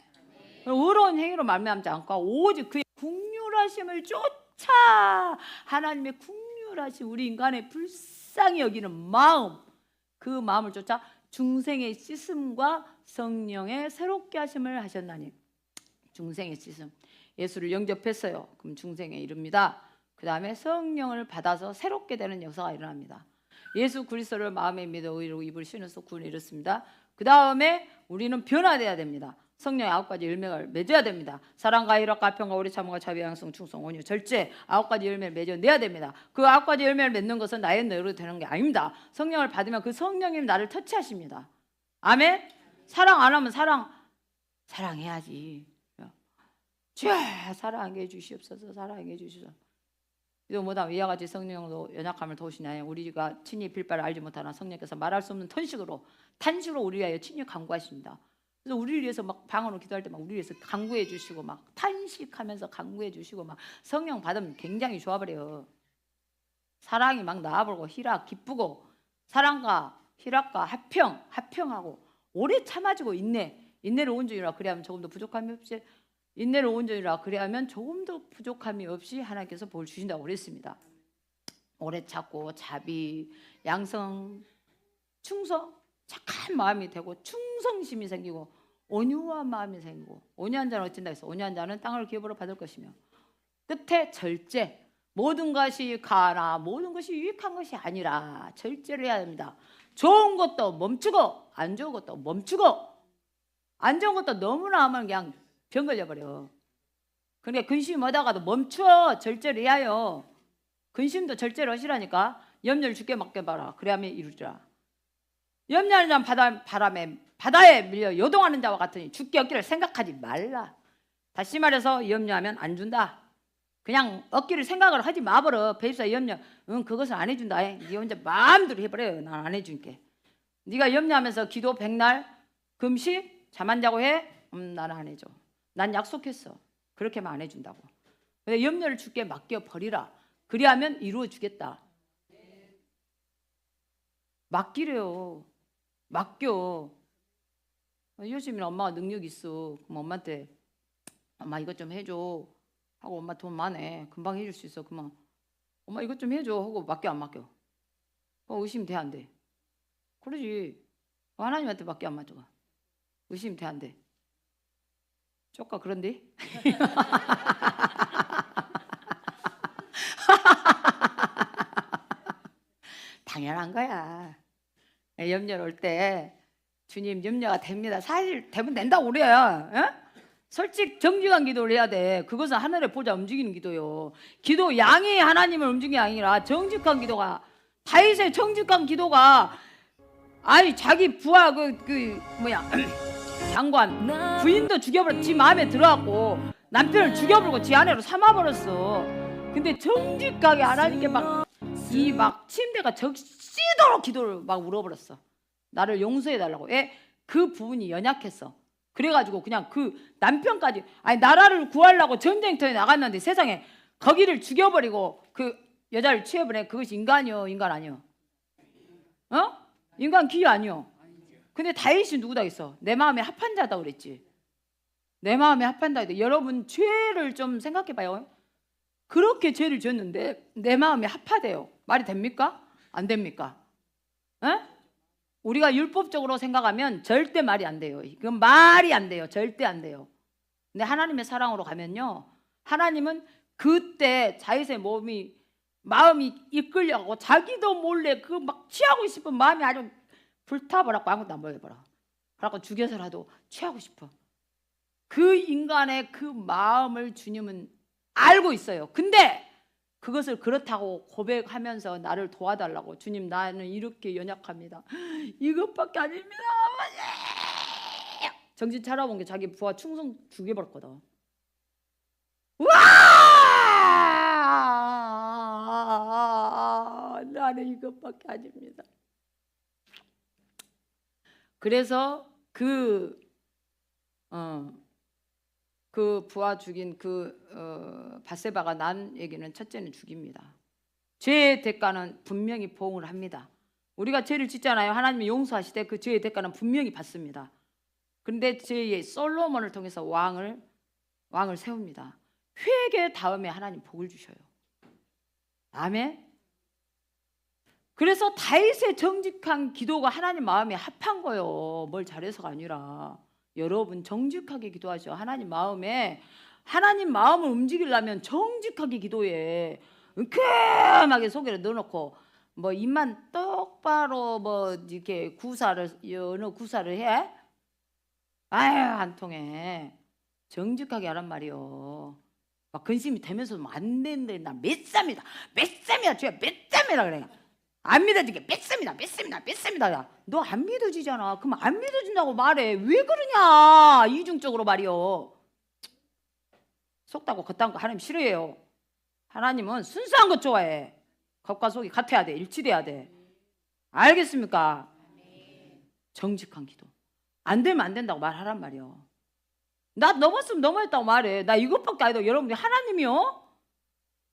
의로운 행위로 말미암지 않고 오직 그의 긍휼하심을 쫓아 하나님의 긍휼하심 우리 인간의 불쌍히 여기는 마음 그 마음을 쫓아 중생의 씻음과 성령의 새롭게 하심을 하셨나니. 중생의 씻음 예수를 영접했어요. 그럼 중생에 이릅니다. 그 다음에 성령을 받아서 새롭게 되는 역사가 일어납니다. 예수 그리스도를 마음에 믿어 의로 입을 신어서 구원을 이뤘습니다. 그 다음에 우리는 변화돼야 됩니다. 성령의 9가지 열매를 맺어야 됩니다. 사랑과 희락과 평과 오래 참음과 자비 양성 충성 온유 절제 9가지 열매를 맺어내야 됩니다. 그 9가지 열매를 맺는 것은 나의 너로 되는 게 아닙니다. 성령을 받으면 그 성령이 나를 터치하십니다. 아멘. 사랑 안 하면 사랑해야지. 주여 사랑하게 해주시옵소서. 사랑하게 해주시옵소서. 이도 뭐다 이와 같이 성령으로 연약함을 도우시나요? 우리가 친히 빌바를 알지 못하나 성령께서 말할 수 없는 탄식으로 우리 위하여 친히 간구하십니다. 그래서 우리를 위해서 막 방언으로 기도할 때 막 우리를 위해서 간구해 주시고 막 탄식하면서 간구해 주시고 막 성령 받으면 굉장히 좋아버려요. 사랑이 막 나와버리고 희락 기쁘고 사랑과 희락과 합평하고 오래 참아지고 인내를 온전이라 그래야면 조금 더 부족함이 없이 인내를 온전이라 그래야면 조금 더 부족함이 없이 하나님께서 복을 주신다고 그랬습니다. 오래 참고 자비 양성 충성 착한 마음이 되고 충성심이 생기고 온유한 마음이 생기고 온유한 자는 어쩐다 해서 온유한 자는 땅을 기업으로 받을 것이며 끝에 절제 모든 것이 가나 모든 것이 유익한 것이 아니라 절제를 해야 됩니다. 좋은 것도 멈추고 안 좋은 것도 멈추고 안 좋은 것도 너무나 하면 그냥 병 걸려버려. 그러니까 근심이 뭐다가도 멈춰 절제를 해야 해요. 근심도 절제를 하시라니까. 염려를 주께 맡겨봐라 그래야면 이루리라. 염려하는 자는 바다에 밀려 요동하는 자와 같으니 죽게 얻기를 생각하지 말라. 다시 말해서 염려하면 안 준다. 그냥 얻기를 생각을 하지 마버려. 배입사 염려 그것은 안 해준다. 네 혼자 마음대로 해버려요. 난 안 해줄게. 네가 염려하면서 기도 100날 금식 잠 안 자고 해? 나는 안 해줘. 난 약속했어. 그렇게만 안 해준다고. 염려를 주께 맡겨버리라. 그리하면 이루어주겠다. 맡기래요. 맡겨. 요즘에는 엄마가 능력 있어. 그럼 엄마한테 엄마 이것 좀 해줘. 하고 엄마 돈 많네. 금방 해줄 수 있어. 그만. 엄마 이것 좀 해줘. 하고 맡겨 안 맡겨? 의심 돼 안 돼? 그러지. 하나님한테 밖에 안 맞아. 의심 돼 안 돼? 쪼까 그런데? 당연한 거야. 염려를 올 때 주님 염려가 됩니다. 사실 대부분 된다고 그래요. 솔직 정직한 기도를 해야 돼. 그것은 하늘의 보좌 움직이는 기도요. 기도 양이 하나님을 움직이는 게 아니라 정직한 기도가, 다윗의 정직한 기도가, 아니 자기 부하 장관 부인도 죽여버렸, 지 마음에 들어갖고 남편을 죽여버리고 지 아내로 삼아버렸어. 근데 정직하게 하나님께 막 침대가 적시도록 기도를 막 울어버렸어. 나를 용서해달라고. 그 부분이 연약했어. 그래가지고 그냥 그 남편까지, 아니 나라를 구하려고 전쟁터에 나갔는데 세상에 거기를 죽여버리고 그 여자를 취해버려. 그것이 인간이요 인간 아니요? 인간 기회 아니요? 근데 다윗이 누구다 했어? 내 마음에 합한 자다 그랬지. 내 마음에 합한 자다. 여러분 죄를 좀 생각해봐요. 그렇게 죄를 지었는데 내 마음에 합하대요. 말이 됩니까? 안 됩니까? 우리가 율법적으로 생각하면 절대 말이 안 돼요. 그건 말이 안 돼요. 절대 안 돼요. 근데 하나님의 사랑으로 가면요, 하나님은 그때 다윗의 마음이 이끌려가고 자기도 몰래 그 막 취하고 싶은 마음이 아주 불타버렸고 아무것도 안 보여버려. 그래갖고 죽여서라도 취하고 싶어. 그 인간의 그 마음을 주님은 알고 있어요. 근데 그것을 그렇다고 고백하면서 나를 도와달라고, 주님 나는 이렇게 연약합니다. 이것밖에 아닙니다. 정신 차려본 게 자기 부하 충성 죽여버렸거든. 와! 나는 이것밖에 아닙니다. 그래서 그 부하 죽인 밧세바가 난 얘기는 첫째는 죽입니다. 죄의 대가는 분명히 보응을 합니다. 우리가 죄를 짓잖아요. 하나님이 용서하시되 그 죄의 대가는 분명히 받습니다. 그런데 죄의 솔로몬을 통해서 왕을 세웁니다. 회개 다음에 하나님 복을 주셔요. 아멘. 그래서 다윗의 정직한 기도가 하나님 마음에 합한 거예요. 뭘 잘해서가 아니라. 여러분 정직하게 기도하죠. 하나님 마음을 움직이려면 정직하게 기도해. 은큼하게 속에 넣어놓고 뭐 입만 똑바로 뭐 이렇게 어느 구사를 해? 아유 안 통해. 정직하게 하란 말이요. 막 근심이 되면서 안 되는데 나 몇 쌈이다 주야 몇 쌈이라 그래. 안 믿어지게 뺐습니다. 너 안 믿어지잖아. 그럼 안 믿어진다고 말해. 왜 그러냐? 이중적으로 말이요. 속다고 겉다고 하나님 싫어해요. 하나님은 순수한 것 좋아해. 겉과 속이 같아야 돼. 일치돼야 돼. 알겠습니까? 정직한 기도. 안 되면 안 된다고 말하란 말이요. 나 넘었으면 넘어졌다고 말해. 나 이것밖에 아니다. 여러분들 하나님이요?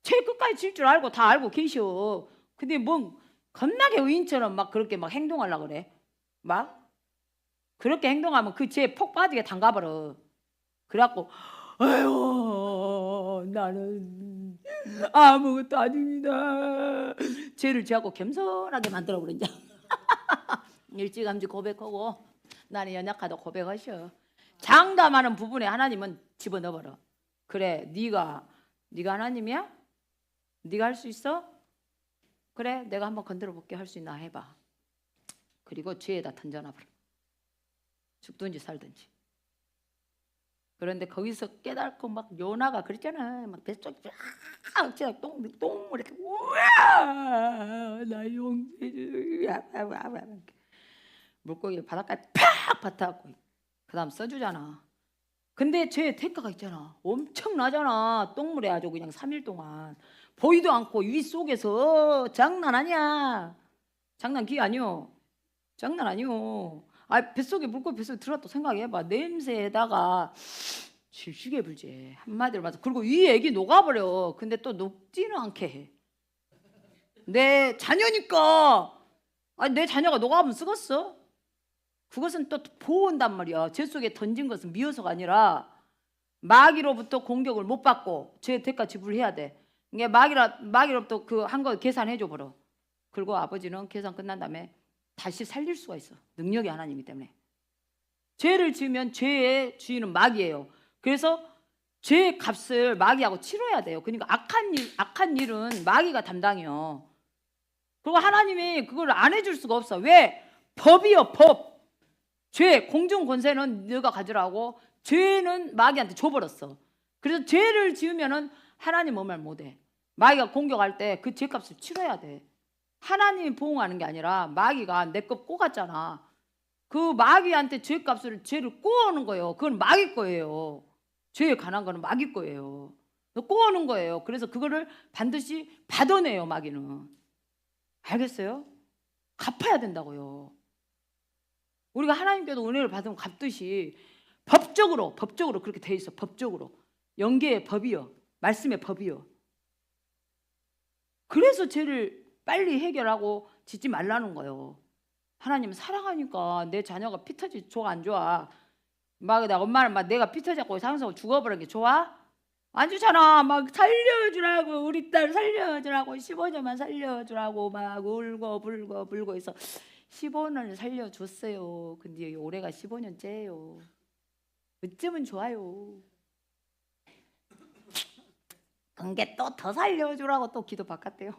죄 끝까지 질 줄 알고 다 알고 계셔. 근데 뭐 겁나게 의인처럼 막 그렇게 막 행동하려고 그래. 막 그렇게 행동하면 그 죄에 폭 빠지게 담가버려. 그래갖고 아유 나는 아무것도 아닙니다. 죄를 지하고 겸손하게 만들어버린다. 일찌감치 고백하고 나는 연약하다 고백하셔. 장담하는 부분에 하나님은 집어넣어버려. 그래 네가 하나님이야? 네가 할 수 있어? 그래 내가 한번 건드려 볼게. 할 수 있나 해봐. 그리고 죄에다 던져놔버려. 죽든지 살든지. 그런데 거기서 깨닫고 막 요나가 그랬잖아. 막 뱃속에 똥 이렇게 우와 나 용서해. 물고기 바닷가에 팍 받아갖고 그 다음 써주잖아. 근데 죄의 대가가 있잖아. 엄청나잖아. 똥물에 아주 그냥 3일 동안 보이도 않고 위 속에서. 장난 아니야. 장난 기 아니요. 장난 아니요. 뱃속에 물고기 뱃속에 들어갔다 생각해봐. 냄새에다가 질식해 불지. 한마디로 말해서. 그리고 이 애기 녹아버려. 근데 또 녹지는 않게 해. 내 자녀니까. 내 자녀가 녹아보면 쓰겄어? 그것은 또 보온단 말이야. 제 속에 던진 것은 미워서가 아니라 마귀로부터 공격을 못 받고 죄의 대가 지불해야 돼. 이게 마귀로부터 그 한 거 계산해줘 버려. 그리고 아버지는 계산 끝난 다음에 다시 살릴 수가 있어. 능력이 하나님이기 때문에. 죄를 지으면 죄의 주인은 마귀예요. 그래서 죄의 값을 마귀하고 치러야 돼요. 그러니까 악한 일은 마귀가 담당이요. 그리고 하나님이 그걸 안 해줄 수가 없어. 왜? 법이요, 법. 죄, 공중 권세는 너가 가지라고 죄는 마귀한테 줘버렸어. 그래서 죄를 지으면은 하나님 아무 말 못해. 마귀가 공격할 때 그 죄값을 치러야 돼. 하나님이 보응하는 게 아니라 마귀가 내 것 꼬갔잖아. 그 마귀한테 죄를 꼬아오는 거예요. 그건 마귀 거예요. 죄에 관한 거는 마귀 거예요. 꼬아오는 거예요. 그래서 그거를 반드시 받아내요, 마귀는. 알겠어요? 갚아야 된다고요. 우리가 하나님께도 은혜를 받으면 갚듯이 법적으로 그렇게 돼 있어. 법적으로. 영계의 법이요. 말씀의 법이요. 그래서 죄를 빨리 해결하고 짓지 말라는 거예요. 하나님은 사랑하니까 내 자녀가 피 터지 좋아 안 좋아? 엄마는 내가 피 터졌고 상처 죽어버린 게 좋아? 안 좋잖아. 막 살려주라고, 우리 딸 살려주라고, 15년만 살려주라고 막 울고 불고 해서 15년을 살려줬어요. 근데 올해가 15년째예요. 어쩌면 좋아요. 그게 또 더 살려주라고 또 기도 바꿨대요.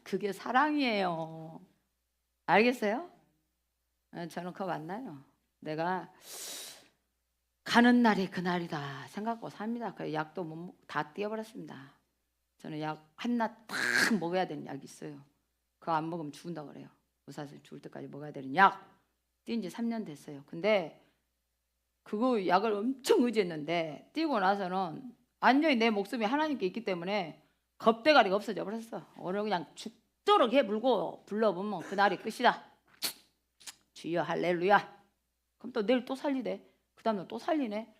그게 사랑이에요. 알겠어요? 저는 그거 맞나요? 내가 가는 날이 그날이다 생각하고 삽니다. 그 약도 못 먹고 다 띄어버렸습니다. 저는 약 한낱 딱 먹어야 되는 약이 있어요. 그거 안 먹으면 죽는다 그래요. 의사선생님 죽을 때까지 먹어야 되는 약. 뛴 지 3년 됐어요. 근데 그거 약을 엄청 의지했는데 뛰고 나서는 완전히 내 목숨이 하나님께 있기 때문에 겁대가리가 없어져 버렸어. 오늘 그냥 죽도록 해불고 불러보면 그날이 끝이다. 주여 할렐루야. 그럼 또 내일 또 살리대. 그 다음날 또 살리네.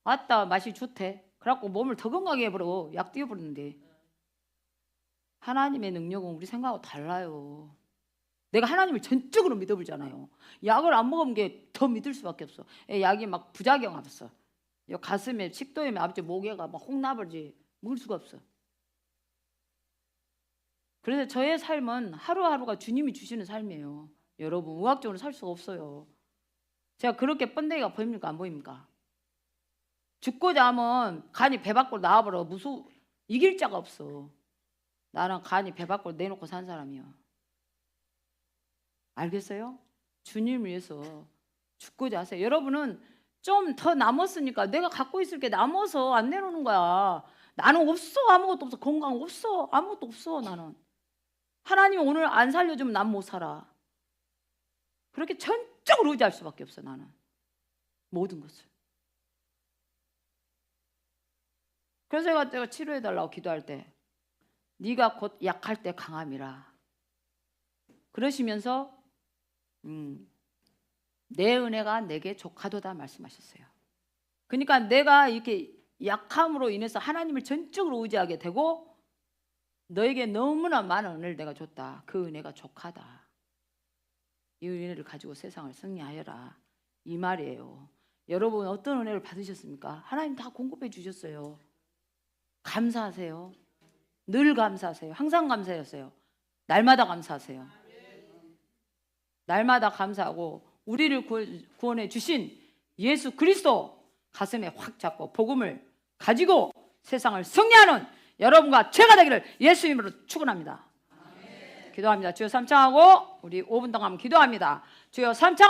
아따 맛이 좋대. 그래갖고 몸을 더 건강하게 해버려. 약 띄워버리는데. 하나님의 능력은 우리 생각하고 달라요. 내가 하나님을 전적으로 믿어보잖아요. 약을 안 먹으면 게 더 믿을 수밖에 없어. 약이 막 부작용 없어. 가슴에 식도염에 아버지 목에가 막 홍나버리지 먹을 수가 없어. 그래서 저의 삶은 하루하루가 주님이 주시는 삶이에요. 여러분 의학적으로 살 수가 없어요. 제가 그렇게 번데기가 보입니까? 안 보입니까? 죽고자 하면 간이 배 밖으로 나와버려. 이길 자가 없어. 나는 간이 배 밖으로 내놓고 산 사람이야. 알겠어요? 주님을 위해서 죽고자 하세요. 여러분은 좀 더 남았으니까 내가 갖고 있을 게 남아서 안 내놓는 거야. 나는 없어. 아무것도 없어. 건강 없어. 아무것도 없어. 나는. 하나님이 오늘 안 살려주면 난 못 살아. 그렇게 전적으로 의지할 수밖에 없어. 나는 모든 것을. 그래서 제가 치료해달라고 기도할 때 네가 곧 약할 때 강함이라 그러시면서 내 은혜가 내게 족하도다 말씀하셨어요. 그러니까 내가 이렇게 약함으로 인해서 하나님을 전적으로 의지하게 되고 너에게 너무나 많은 은혜를 내가 줬다. 그 은혜가 족하다. 이 은혜를 가지고 세상을 승리하여라. 이 말이에요. 여러분 어떤 은혜를 받으셨습니까? 하나님 다 공급해 주셨어요. 감사하세요. 늘 감사하세요. 항상 감사하세요. 날마다 감사하세요. 날마다 감사하고 우리를 구원해 주신 예수 그리스도 가슴에 확 잡고 복음을 가지고 세상을 승리하는 여러분과 제가 되기를 예수 이름으로 축원합니다. 기도합니다. 주여 삼창하고 우리 5분 동안 기도합니다. 주여 삼창